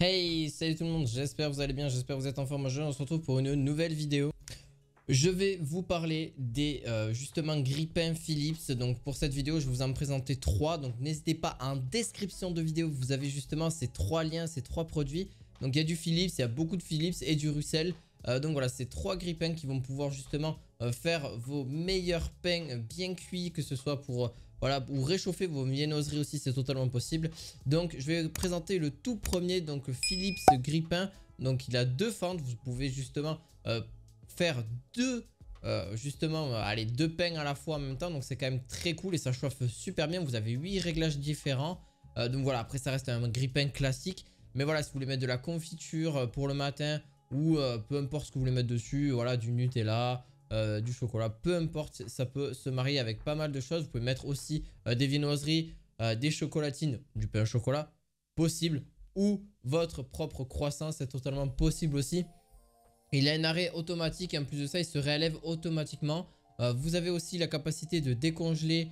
Hey, salut tout le monde, j'espère que vous allez bien, j'espère que vous êtes en forme. Aujourd'hui on se retrouve pour une nouvelle vidéo. Je vais vous parler des justement grippins Philips. Donc pour cette vidéo je vais vous en présenter 3. Donc n'hésitez pas, en description de vidéo vous avez justement ces 3 liens, ces 3 produits. Donc il y a du Philips, il y a beaucoup de Philips et du Russell. Donc voilà, c'est 3 grippins qui vont pouvoir justement faire vos meilleurs pains bien cuits, que ce soit pour voilà, ou réchauffer vos viennoiseries aussi, c'est totalement possible. Donc je vais présenter le tout premier, donc Philips grippin. Donc il a 2 fentes, vous pouvez justement faire deux allez, 2 pains à la fois en même temps. Donc c'est quand même très cool et ça chauffe super bien. Vous avez 8 réglages différents. Donc voilà, après ça reste un grille-pain classique. Mais voilà, si vous voulez mettre de la confiture pour le matin ou peu importe ce que vous voulez mettre dessus, voilà, du Nutella, du chocolat, peu importe, ça peut se marier avec pas mal de choses. Vous pouvez mettre aussi des viennoiseries, des chocolatines, du pain au chocolat, possible, ou votre propre croissant, c'est totalement possible aussi. Il a un arrêt automatique et en plus de ça, il se réélève automatiquement. Vous avez aussi la capacité de décongeler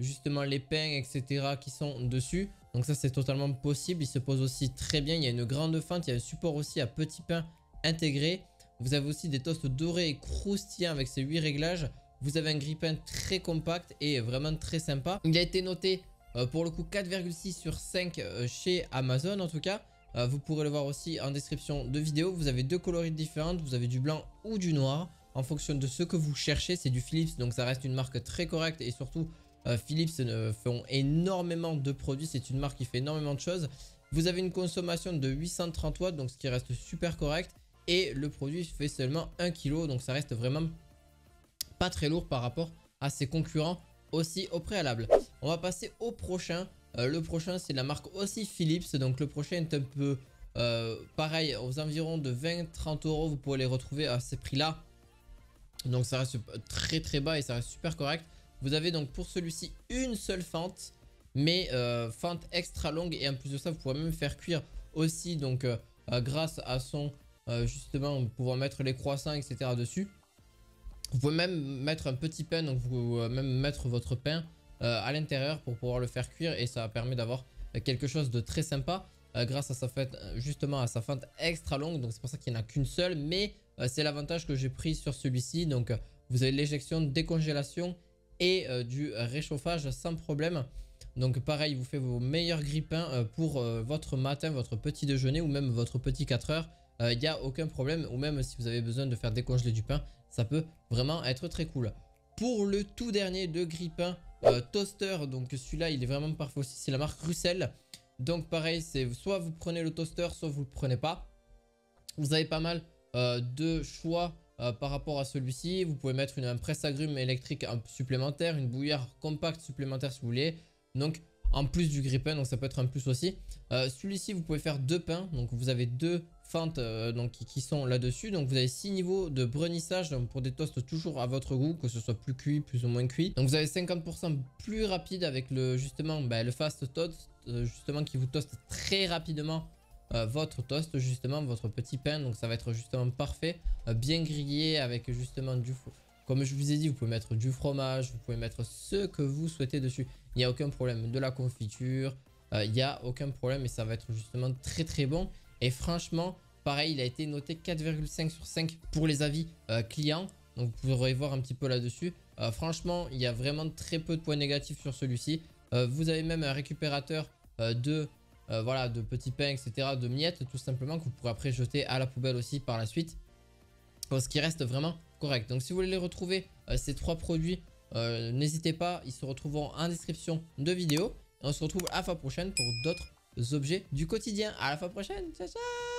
justement les pains, etc. qui sont dessus. Donc ça, c'est totalement possible. Il se pose aussi très bien. Il y a une grande fente. Il y a un support aussi à petits pains intégré. Vous avez aussi des toasts dorés et croustillants avec ces 8 réglages. Vous avez un grille-pain très compact et vraiment très sympa. Il a été noté pour le coup 4,6 sur 5 chez Amazon en tout cas. Vous pourrez le voir aussi en description de vidéo. Vous avez 2 coloris différentes. Vous avez du blanc ou du noir en fonction de ce que vous cherchez. C'est du Philips, donc ça reste une marque très correcte. Et surtout, Philips font énormément de produits. C'est une marque qui fait énormément de choses. Vous avez une consommation de 830 watts, donc ce qui reste super correct. Et le produit fait seulement 1 kg. Donc ça reste vraiment pas très lourd par rapport à ses concurrents aussi au préalable. On va passer au prochain. Le prochain, c'est la marque aussi Philips. Donc le prochain est un peu pareil, aux environs de 20-30 euros. Vous pourrez les retrouver à ces prix-là. Donc ça reste très très bas et ça reste super correct. Vous avez donc pour celui-ci une seule fente, mais fente extra longue. Et en plus de ça, vous pourrez même faire cuire aussi. Donc grâce à son justement pouvoir mettre les croissants, etc. dessus. Vous pouvez même mettre un petit pain, donc vous même mettre votre pain à l'intérieur pour pouvoir le faire cuire et ça permet d'avoir quelque chose de très sympa grâce à sa fente, justement à sa fente extra longue. Donc c'est pour ça qu'il n'y en a qu'une seule, mais c'est l'avantage que j'ai pris sur celui-ci. Donc vous avez l'éjection, décongélation et du réchauffage sans problème. Donc pareil, vous faites vos meilleurs grippins pour votre matin, votre petit déjeuner ou même votre petit 4 heures. Il n'y a aucun problème, ou même si vous avez besoin de faire décongeler du pain, ça peut vraiment être très cool. Pour le tout dernier de grippin toaster, donc celui-là il est vraiment parfait aussi, c'est la marque Russell. Donc pareil, c'est soit vous prenez le toaster, soit vous le prenez pas. Vous avez pas mal de choix par rapport à celui-ci. Vous pouvez mettre un presse-agrumes électrique supplémentaire, une bouilloire compacte supplémentaire si vous voulez. Donc en plus du grille-pain, donc ça peut être un plus aussi. Celui-ci, vous pouvez faire 2 pains. Donc vous avez 2 fentes donc, qui sont là-dessus. Donc vous avez 6 niveaux de brunissage donc, pour des toasts toujours à votre goût, que ce soit plus cuit, plus ou moins cuit. Donc vous avez 50% plus rapide avec le justement le fast toast, justement qui vous toast très rapidement votre toast, justement votre petit pain. Donc ça va être justement parfait, bien grillé avec justement du four. Comme je vous ai dit, vous pouvez mettre du fromage, vous pouvez mettre ce que vous souhaitez dessus. Il n'y a aucun problème. De la confiture, il n'y a aucun problème et ça va être justement très très bon. Et franchement, pareil, il a été noté 4,5 sur 5 pour les avis clients. Donc vous pourrez voir un petit peu là-dessus. Franchement, il y a vraiment très peu de points négatifs sur celui-ci. Vous avez même un récupérateur voilà, de petits pains, etc. de miettes tout simplement que vous pourrez après jeter à la poubelle aussi par la suite. Ce qui reste vraiment correct. Donc si vous voulez les retrouver, ces 3 produits, n'hésitez pas, ils se retrouveront en description de vidéo. On se retrouve à la fois prochaine pour d'autres objets du quotidien. À la fois prochaine, ciao ciao.